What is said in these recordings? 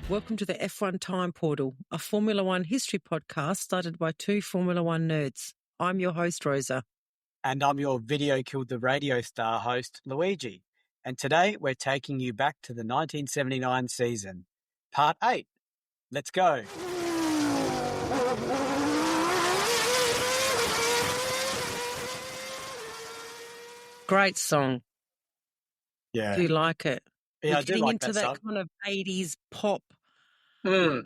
Welcome to the F1 Time Portal, a Formula One history podcast started by two Formula One nerds. I'm your host, Rosa. And I'm your Video Killed the Radio Star host, Luigi. And today we're taking you back to the 1979 season. Part 8. Let's go. Great song. Yeah. Do you like it? Yeah, We're I do getting like into that song. kind of 80s pop Mm.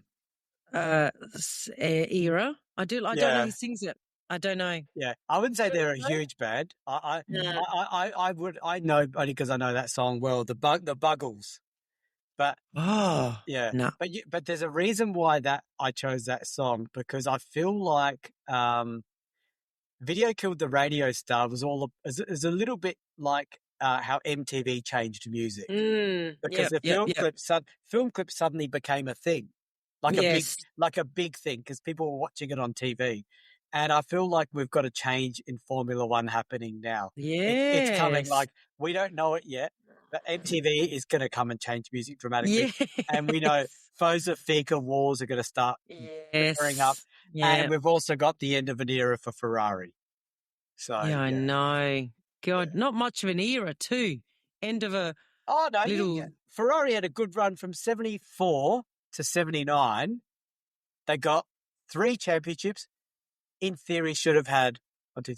era. I don't know who sings it. I don't know. Yeah, I wouldn't say they're a huge band. I know only because I know that song well. The Buggles, but yeah, no. But there's a reason why that I chose that song, because I feel like Video Killed the Radio Star was is a little bit like how MTV changed music, because film clips suddenly became a thing, like a big thing, because people were watching it on TV. And I feel like we've got a change in Formula One happening now. It's coming. Like, we don't know it yet, but MTV is going to come and change music dramatically. Yes. And we know Fosa Fika wars are going to start clearing up. Yeah. And we've also got the end of an era for Ferrari. So I know. God, not much of an era too. End of a Ferrari had a good run from 74 to 79. They got 3 championships. In theory, should have had 5.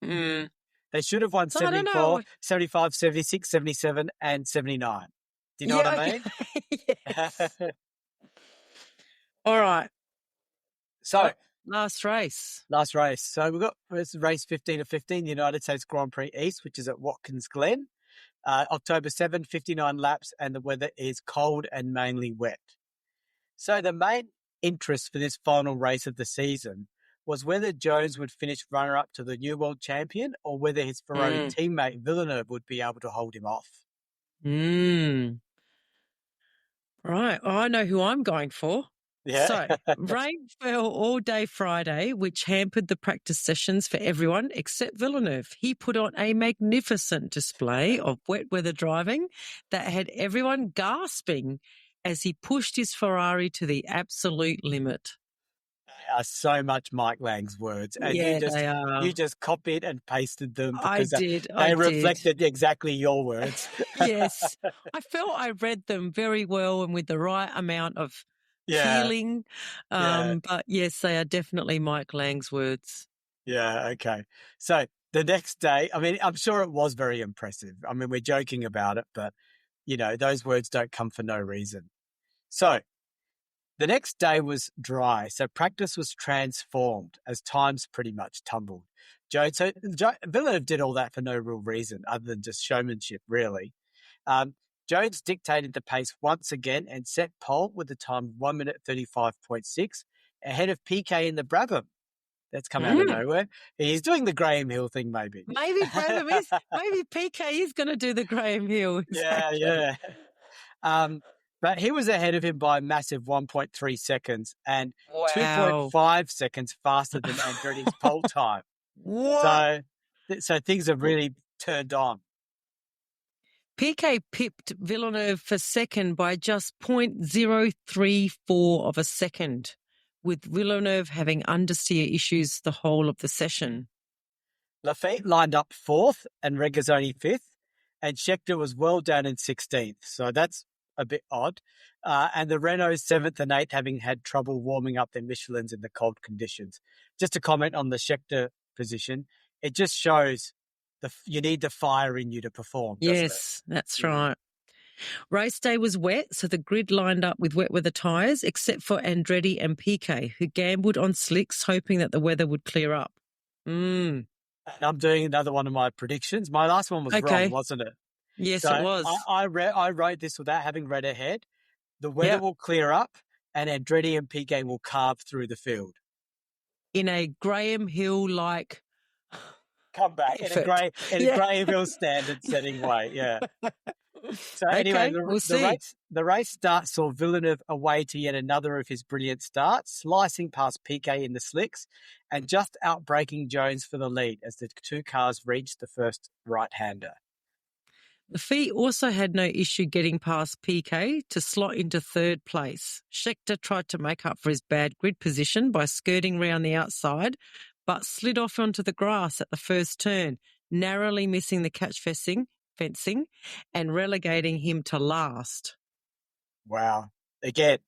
Mm. They should have won 74, 75, 76, 77, and 79. Do you know what I mean? Yes. All right. So, last race. So we've got race 15 of 15, the United States Grand Prix East, which is at Watkins Glen. October 7, 59 laps, and the weather is cold and mainly wet. So the main interest for this final race of the season was whether Jones would finish runner-up to the new world champion, or whether his Ferrari teammate Villeneuve would be able to hold him off. Right. I know who I'm going for. Yeah. So, rain fell all day Friday, which hampered the practice sessions for everyone except Villeneuve. He put on a magnificent display of wet weather driving that had everyone gasping as he pushed his Ferrari to the absolute limit. They are so much Mike Lang's words, and you just copied and pasted them because they reflected exactly your words. Yes. I felt I read them very well and with the right amount of feeling. But yes, they are definitely Mike Lang's words. Yeah, okay. So the next day, I mean, I'm sure it was very impressive. I mean, we're joking about it, but, those words don't come for no reason. So the next day was dry, so practice was transformed as times pretty much tumbled. Villeneuve did all that for no real reason other than just showmanship, really. Jones dictated the pace once again and set pole with a time of 1 minute 35.6, ahead of Piquet in the Brabham. That's come out of nowhere. He's doing the Graham Hill thing, maybe. Maybe Piquet is going to do the Graham Hill. Yeah. But he was ahead of him by a massive 1.3 seconds and 2.5 seconds faster than Andretti's pole time. What? So things have really turned on. Piquet pipped Villeneuve for second by just 0.034 of a second, with Villeneuve having understeer issues the whole of the session. Lafite lined up 4th and Regazzoni 5th, and Scheckter was well down in 16th, so that's a bit odd. And the Renaults 7th and 8th having had trouble warming up their Michelins in the cold conditions. Just to comment on the Scheckter position, it just shows you need the fire in you to perform. Yes, that's right. Race day was wet, so the grid lined up with wet weather tyres, except for Andretti and Piquet, who gambled on slicks, hoping that the weather would clear up. And I'm doing another one of my predictions. My last one was wrong, wasn't it? Yes, it was. I wrote this without having read ahead. The weather will clear up, and Andretti and Piquet will carve through the field in a Graham Hill-like comeback, in a Graham Hill standard setting way. Yeah. So anyway, the race start saw Villeneuve away to yet another of his brilliant starts, slicing past Piquet in the slicks and just outbraking Jones for the lead as the two cars reached the first right-hander. Laffite also had no issue getting past PK to slot into third place. Scheckter tried to make up for his bad grid position by skirting round the outside, but slid off onto the grass at the first turn, narrowly missing the catch fencing and relegating him to last. Wow. Again,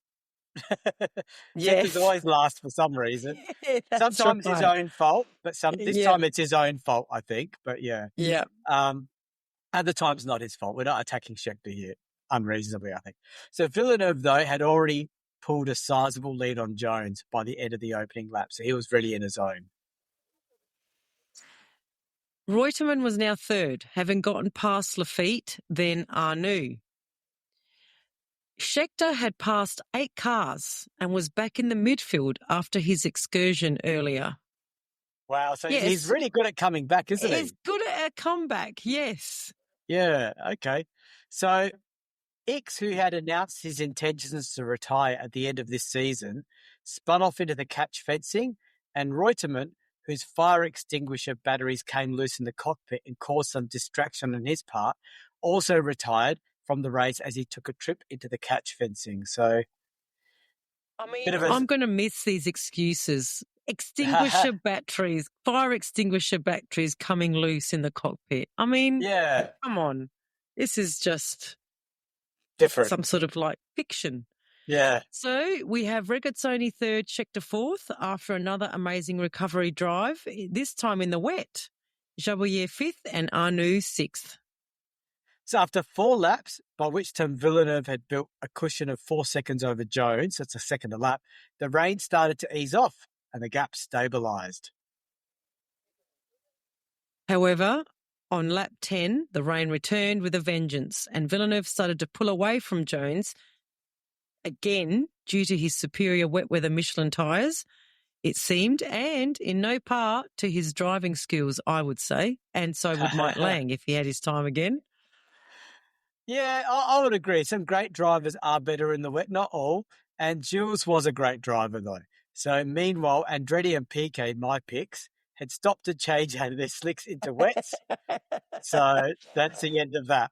Scheckter's Yes. always last for some reason. Yeah, that's Sometimes his right. own fault, but this Yeah. time it's his own fault, I think. But yeah. Yeah. Other times not his fault. We're not attacking Scheckter here unreasonably, I think. So Villeneuve, though, had already pulled a sizable lead on Jones by the end of the opening lap, so he was really in his zone. Reutemann was now third, having gotten past Laffite, then Arnoux. Scheckter had passed 8 cars and was back in the midfield after his excursion earlier. Wow, so Yes. he's really good at coming back, isn't he? He's good at a comeback, yes. Yeah, okay. So X, who had announced his intentions to retire at the end of this season, spun off into the catch fencing, and Reutemann, whose fire extinguisher batteries came loose in the cockpit and caused some distraction on his part, also retired from the race as he took a trip into the catch fencing. So, I'm going to miss these excuses. Fire extinguisher batteries coming loose in the cockpit. Yeah, come on. This is just different. Some sort of like fiction. Yeah. So we have Regazzoni third, Scheckter fourth after another amazing recovery drive, this time in the wet. Jabouillet fifth and Arnoux sixth. So after 4 laps, by which time Villeneuve had built a cushion of 4 seconds over Jones, that's a second a lap, the rain started to ease off and the gap stabilised. However, on lap 10, the rain returned with a vengeance and Villeneuve started to pull away from Jones, again due to his superior wet weather Michelin tyres, it seemed, and in no part to his driving skills, I would say, and so would Mike Lang if he had his time again. Yeah, I would agree. Some great drivers are better in the wet, not all. And Jules was a great driver, though. So meanwhile, Andretti and Piquet, my picks, had stopped to change out of their slicks into wets. So that's the end of that.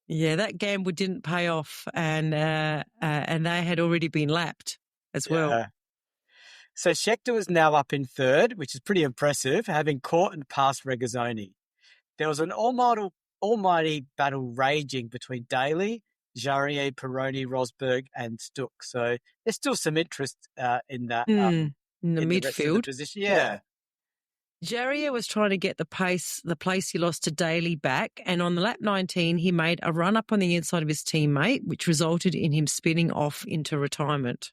Yeah, that gamble didn't pay off, and they had already been lapped as well. So Scheckter was now up in third, which is pretty impressive, having caught and passed Regazzoni. There was an almighty battle raging between Daly, Jarier, Peroni, Rosberg, and Stuck. So there's still some interest in that in the midfield. The rest of the position. Yeah. Jarier was trying to get the place he lost to Daly back, and on the lap 19, he made a run up on the inside of his teammate, which resulted in him spinning off into retirement.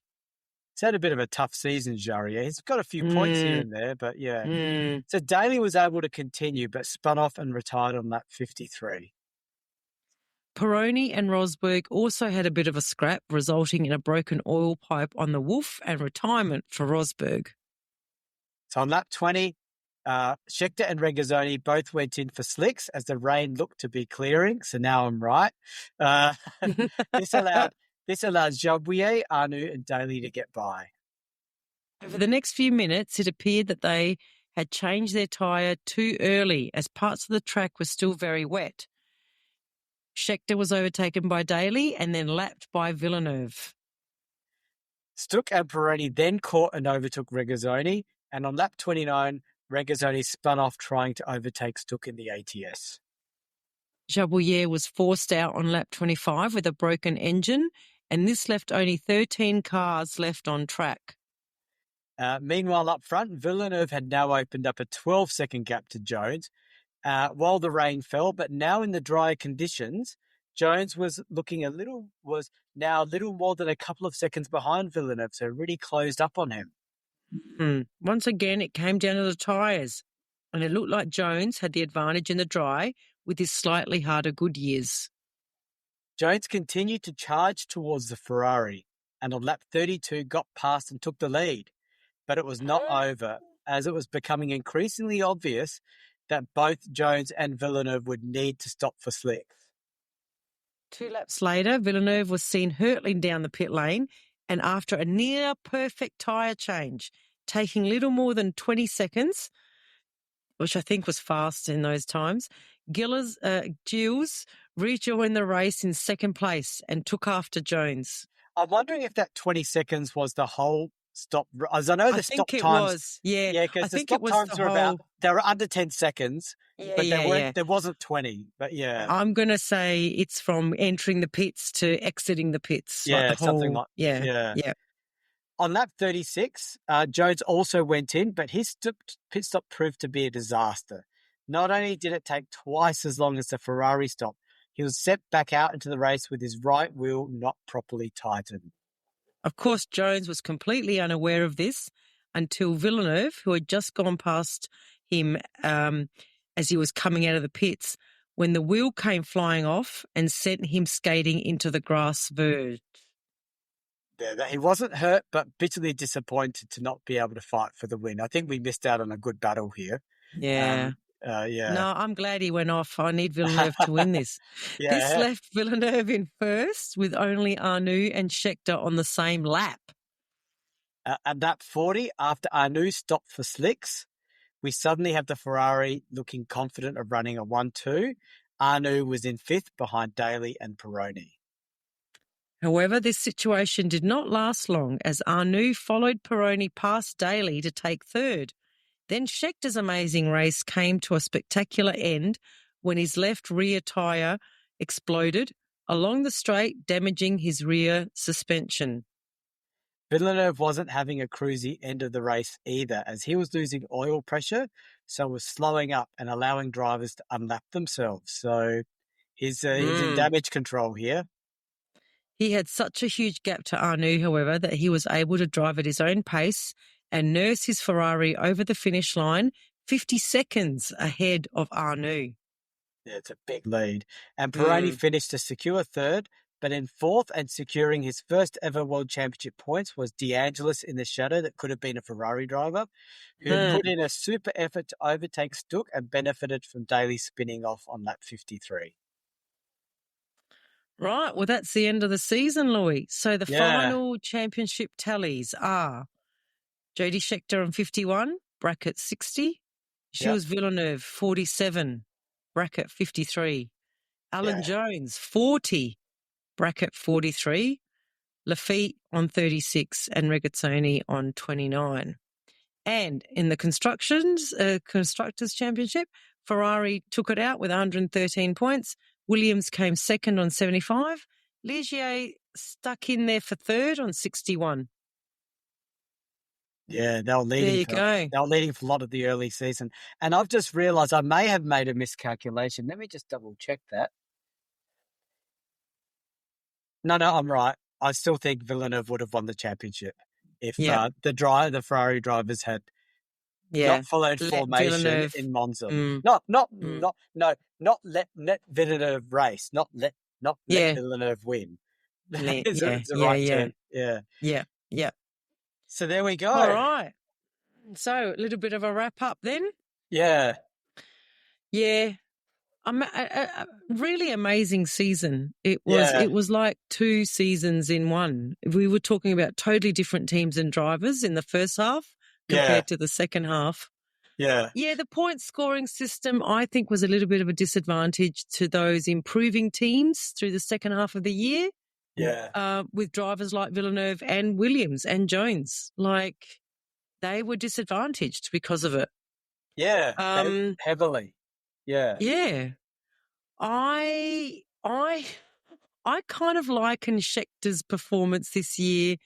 He's had a bit of a tough season, Jarier. He's got a few points here and there, but yeah. So Daly was able to continue, but spun off and retired on lap 53. Peroni and Rosberg also had a bit of a scrap, resulting in a broken oil pipe on the Wolf and retirement for Rosberg. So on lap 20, Scheckter and Regazzoni both went in for slicks as the rain looked to be clearing. So now I'm right. This allowed Jabouillet, Arnoux, and Daly to get by. Over the next few minutes, it appeared that they had changed their tyre too early as parts of the track were still very wet. Scheckter was overtaken by Daly and then lapped by Villeneuve. Stuck and Peroni then caught and overtook Regazzoni, and on lap 29, Regazzoni spun off trying to overtake Stuck in the ATS. Jabouillet was forced out on lap 25 with a broken engine, and this left only 13 cars left on track. Meanwhile, up front, Villeneuve had now opened up a 12-second gap to Jones while the rain fell, but now in the drier conditions, Jones was now a little more than a couple of seconds behind Villeneuve, so really closed up on him. Once again, it came down to the tyres, and it looked like Jones had the advantage in the dry with his slightly harder Goodyears. Jones continued to charge towards the Ferrari, and on lap 32 got past and took the lead. But it was not over, as it was becoming increasingly obvious that both Jones and Villeneuve would need to stop for slicks. 2 laps later, Villeneuve was seen hurtling down the pit lane, and after a near-perfect tyre change, taking little more than 20 seconds, which I think was fast in those times, Gilles rejoined the race in second place and took after Jones. I'm wondering if that 20 seconds was the whole stop. As I know I the stop think it times, was. Yeah. because I the think it stop was times the were about, whole. they were under 10 seconds, Yeah, but yeah. there wasn't 20, but yeah. I'm going to say it's from entering the pits to exiting the pits, like the Something whole. like, Yeah. yeah. Yeah. On lap 36, Jones also went in, but his pit stop proved to be a disaster. Not only did it take twice as long as the Ferrari stop, he was set back out into the race with his right wheel not properly tightened. Of course, Jones was completely unaware of this until Villeneuve, who had just gone past him as he was coming out of the pits, when the wheel came flying off and sent him skating into the grass verge. Yeah, he wasn't hurt, but bitterly disappointed to not be able to fight for the win. I think we missed out on a good battle here. Yeah. Yeah. No, I'm glad he went off. I need Villeneuve to win this. This Yeah. left Villeneuve in first with only Arnoux and Scheckter on the same lap. At lap 40, after Arnoux stopped for slicks, we suddenly have the Ferrari looking confident of running a 1-2. Arnoux was in fifth behind Daly and Peroni. However, this situation did not last long as Arnoux followed Peroni past Daly to take third. Then Schechter's amazing race came to a spectacular end when his left rear tyre exploded along the straight, damaging his rear suspension. Villeneuve wasn't having a cruisy end of the race either, as he was losing oil pressure, so was slowing up and allowing drivers to unlap themselves. So he's in damage control here. He had such a huge gap to Arnoux, however, that he was able to drive at his own pace and nurse his Ferrari over the finish line 50 seconds ahead of Arnoux. Yeah, it's a big lead. And Peroni finished a secure third, but in fourth and securing his first ever World Championship points was De Angelis in the shadow that could have been a Ferrari driver, who put in a super effort to overtake Stuck and benefited from Daly spinning off on lap 53. Right, well, that's the end of the season, Louis. So the Yeah. final championship tallies are Jody Scheckter on 51, bracket 60. Gilles Villeneuve, 47, bracket 53. Alan Jones, 40, bracket 43. Lafitte on 36 and Regazzoni on 29. And in the Constructors' Championship, Ferrari took it out with 113 points. Williams came second on 75. Ligier stuck in there for third on 61. Yeah, they were leading. There you go. They were leading for a lot of the early season. And I've just realised I may have made a miscalculation. Let me just double check that. No, I'm right. I still think Villeneuve would have won the championship if the Ferrari drivers had not followed formation Villeneuve. in Monza. Not let Villeneuve race. Not let Villeneuve win. It's the right term. Yeah. So there we go. All right. So a little bit of a wrap up then. Yeah. Yeah. A really amazing season. It was like two seasons in one. We were talking about totally different teams and drivers in the first half compared to the second half. Yeah. Yeah, the point scoring system, I think, was a little bit of a disadvantage to those improving teams through the second half of the year. Yeah. With drivers like Villeneuve and Williams and Jones. Like, they were disadvantaged because of it. Yeah. Heavily. Yeah. Yeah. I kind of liken Schechter's performance this year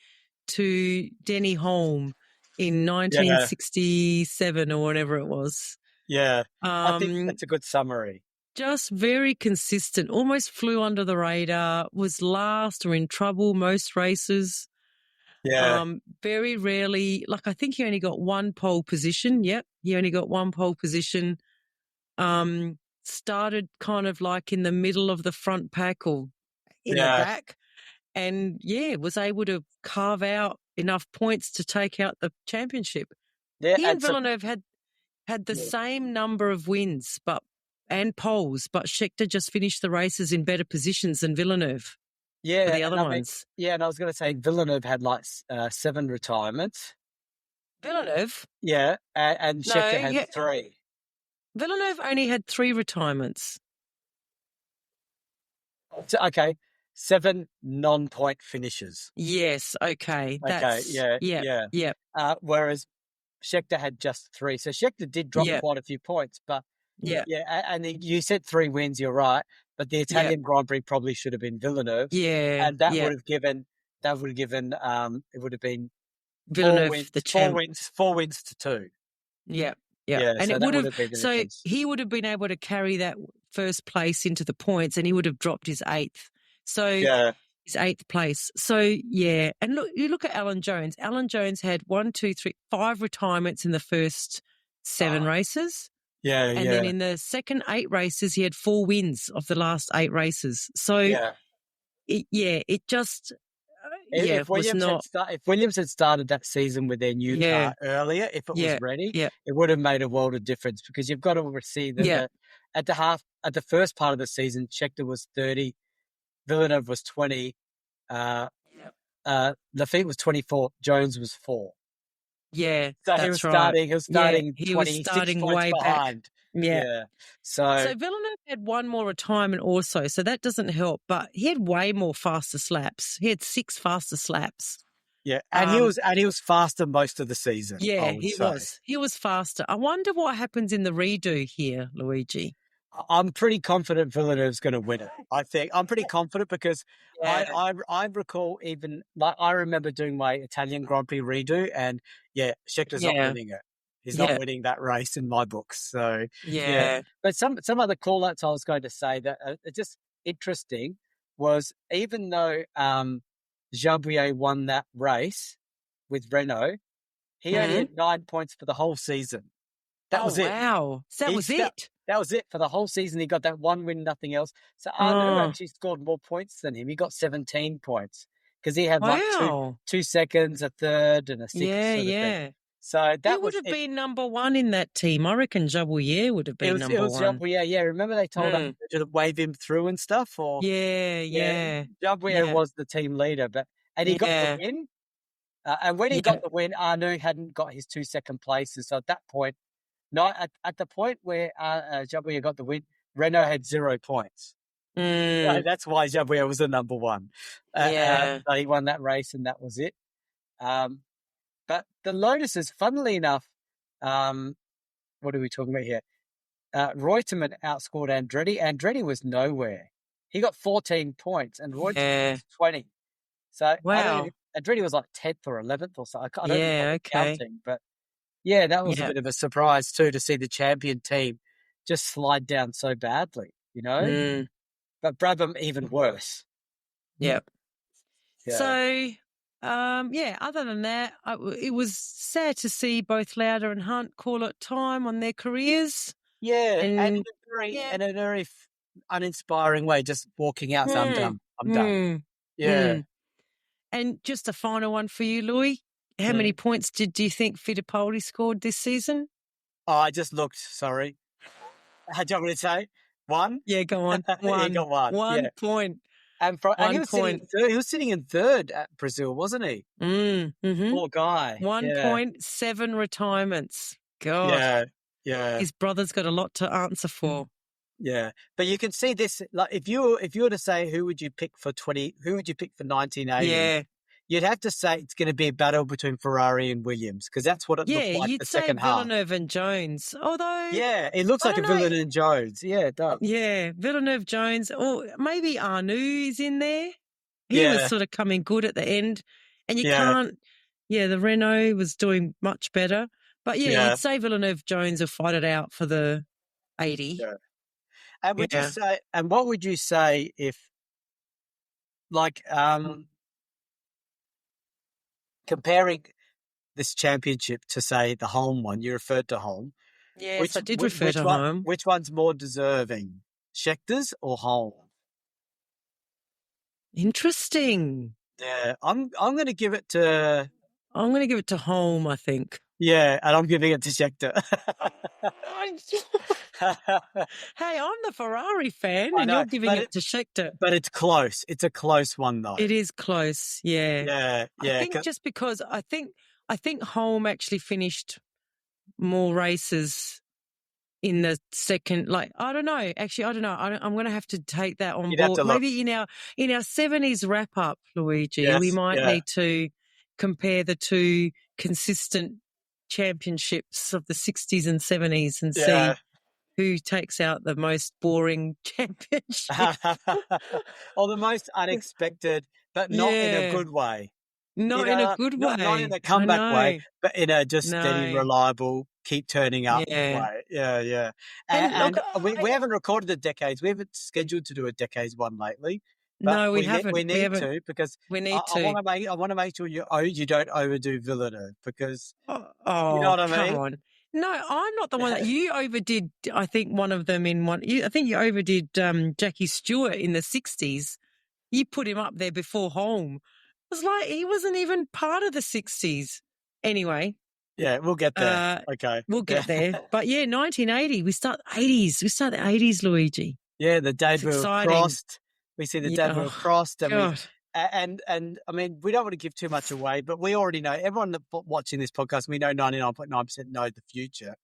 to Denny Holm in 1967 or whatever it was. Yeah. I think that's a good summary. Just very consistent, almost flew under the radar, was last or in trouble most races. Yeah. Very rarely, like I think he only got one pole position. Yep, he only got one pole position. Started kind of like in the middle of the front pack or in the back, and was able to carve out enough points to take out the championship. Yeah, he and Villeneuve had the same number of wins and poles, but Scheckter just finished the races in better positions than Villeneuve. Yeah, for the other ones. And I was going to say Villeneuve had like 7 retirements. Villeneuve? Yeah, and Scheckter had 3. Villeneuve only had 3 retirements. Okay, 7 non-point finishes. Yes. Okay. Okay, That's, yep. Yep. Whereas Scheckter had just 3. So Scheckter did drop Yep. quite a few points, but Yep. you said 3 wins, you're right, but the Yep. Italian Grand Prix probably should have been Villeneuve's, Yeah. and that would Yep. have given, it would have been Villeneuve, the champ. 4 wins to 2. Yep. Yep. Yeah, And so it that would would have, have been the so difference. he would have been able to carry that first place into the points, and he would have dropped his 8th. So Yeah. his 8th place. So yeah. And look, you look at Alan Jones. Alan Jones had 1, 2, 3, 5 retirements in the first 7 races. Yeah, And then in the second 8 races, he had 4 wins of the last 8 races. So it just, If was not. If Williams had started that season with their new car earlier, if it was ready, Yeah. it would have made a world of difference, because you've got to see that at the first part of the season, Scheckter was 30, Villeneuve was 20, Lafitte was 24, Jones was 4. Yeah, So that's right. he was starting He was 26 starting points way back. behind. Yeah. Yeah. So So Villeneuve had 1 more retirement also, so that doesn't help. But he had way more faster slaps. He had 6 faster slaps. yeah, and he was faster most of the season, I Yeah, would he say. was. He was faster. I wonder what happens in the redo here, Luigi. I'm pretty confident Villeneuve's going to win it. I think I'm pretty confident, because I recall, even like, I remember doing my Italian Grand Prix redo, and Schechter's not winning it. He's not winning that race in my books. So but some other call outs I was going to say that are just interesting was, even though Jabrier won that race with Renault, he only had 9 points for the whole season. That was it. Wow. That was it. That was it for the whole season. He got that 1 win, nothing else. So Arnaud actually scored more points than him. He got 17 points, because he had like 2 seconds, a third, and a sixth sort of thing. So that would have been number 1 in that team. I reckon Jabrier would have been number 1. Yeah. Remember they told him to wave him through and stuff? Or Jabrier was the team leader, and he got the win. And when he got the win, Arnaud hadn't got his 2 second places. So at that point, at the point where Jabrier got the win, Renault had 0 points. So that's why Jabrier was the number 1. So he won that race, and that was it. But the Lotuses, funnily enough, what are we talking about here? Reutemann outscored Andretti. Andretti was nowhere. He got 14 points, and Reutemann was 20. So Andretti was like 10th or 11th or so. I don't know counting, but that was a bit of a surprise too, to see the champion team just slide down so badly, But Brabham even worse. Yep. So, other than that, it was sad to see both Lauda and Hunt call it time on their careers. Yeah, and in a very uninspiring way, just walking out. So I'm done. I'm done. Yeah. And just a final one for you, Louis. How many points do you think Fittipaldi scored this season? Oh, I just looked. Sorry. Do you want me to say 1? Yeah, go on. 1. He got 1. 1 point. And he was sitting in third at Brazil, wasn't he? Poor guy. 1 point, 7 retirements. God. Yeah. His brother's got a lot to answer for. Yeah, but you can see this. Like, if you were to say who would you pick for 1980? Yeah. You'd have to say it's going to be a battle between Ferrari and Williams, because that's what it looked like you'd the say second half. Villeneuve and Jones. Although, it looks like a Villeneuve and Jones. Yeah, it does. Yeah, Villeneuve, Jones, or maybe Arnoux is in there. He was sort of coming good at the end, and you can't. Yeah, the Renault was doing much better, but you'd say Villeneuve, Jones will fight it out for the 80. Yeah. And would you say? And what would you say if, like, comparing this championship to, say, the home one? You referred to home. Yes, I did refer to home. Which one's more deserving, Schechter's or home? Interesting. Yeah, I'm going to give it to. I'm going to give it to home, I think. Yeah, and I'm giving it to Scheckter. Hey, I'm the Ferrari fan, and you're giving it to Scheckter. But it's close. It's a close one, though. It is close. Yeah. Yeah. I think just because I think Holm actually finished more races in the second, like, I don't know. Actually, I don't know. I'm going to have to take that on You'd have board. to look. Maybe in our 70s wrap up, Luigi, we Yes, might yeah, need to compare the two consistent championships of the 60s and 70s and yeah. see who takes out the most boring championship. Or the most unexpected, but not in a Yeah. good way. You Not in a know, good not in way. a I comeback way, know. but in a just steady, No. reliable, keep turning up Yeah. way. Yeah, yeah. And look, And we haven't recorded the decades. We haven't scheduled to do a decades one lately, but no, we we haven't. We need haven't. to because We need to. I want to make sure you don't overdo Villeneuve because you know Oh, what I come mean. on. No, I'm not the one that you overdid. I think one of them in one. I think you overdid Jackie Stewart in the 60s. You put him up there before Holm. It was like he wasn't even part of the 60s. Anyway, Yeah, we'll get there. Okay. we'll Yeah. get there. But yeah, 1980. We start 80s. We start the 80s, Luigi. Yeah, the It's debut of exciting. Prost. We see the Yeah, debut of oh, Prost, and God. and I mean, we don't want to give too much away, but we already know everyone watching this podcast. We know 99.9% know the future,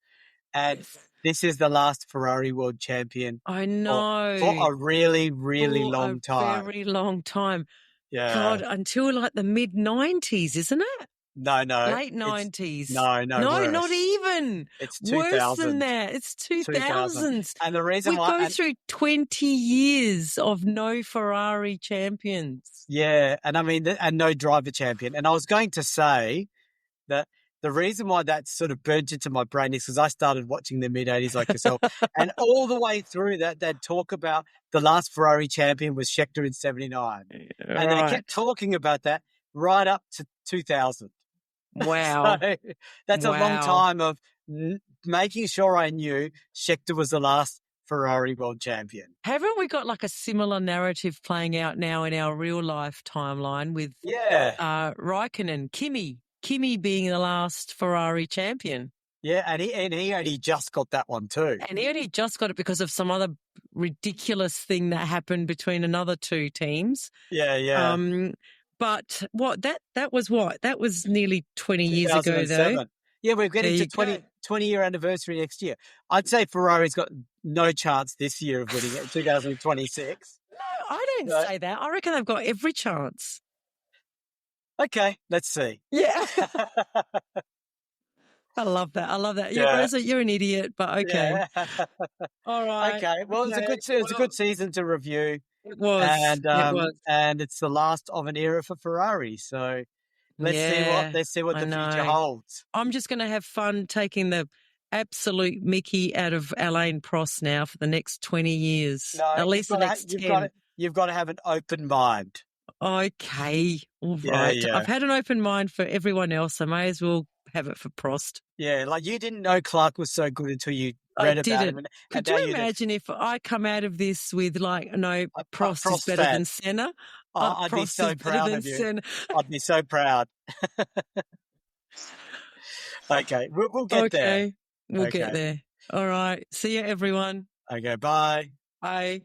and Yes. this is the last Ferrari world champion I for know. a really, really For a long time. very long time. Yeah, God, until like the mid 90s, isn't it? no, Late it's 90s. no No, not worse. even. It's Worse than 2000, that. It's 2000, 2000s. and the reason We why, go and through 20 years of no Ferrari champions. yeah, and I mean, and no driver champion. And I was going to say that the reason why that sort of burnt into my brain is because I started watching the mid-80s like yourself. And all the way through that, they'd talk about the last Ferrari champion was Scheckter in 79. And they kept Right. talking about that right up to 2000. Wow. So that's a long Wow. time of making sure I knew Scheckter was the last Ferrari world champion. Haven't we got like a similar narrative playing out now in our real life timeline with Raikkonen, Kimi being the last Ferrari champion? Yeah, and he only just got that one too. And he only just got it because of some other ridiculous thing that happened between another two teams. Yeah, yeah. But that was nearly 20 years ago though. Yeah, we're getting to 20-year anniversary next year. I'd say Ferrari's got no chance this year of winning it, 2026. No, I don't say that. I reckon they've got every chance. Okay, let's see. Yeah. I love that. Yeah, Rosa, you're an idiot, but okay. Yeah. All right. Okay. Well, it's a good season to review. It was. And it's the last of an era for Ferrari. So let's see what the future holds. I'm just going to have fun taking the absolute Mickey out of Alain Prost now for the next 20 years. No, at least the next 10. You've got to have an open mind. Okay. All right. Yeah. I've had an open mind for everyone else. I may as well have it for Prost. Yeah, like you didn't know Clark was so good until you read about him. Could you imagine if I come out of this with like, no, Prost is better than Senna? I'd be so proud of you. Senna. I'd be so proud. Okay, we'll get there. We'll get there. All right. See you, everyone. Okay, bye. Bye.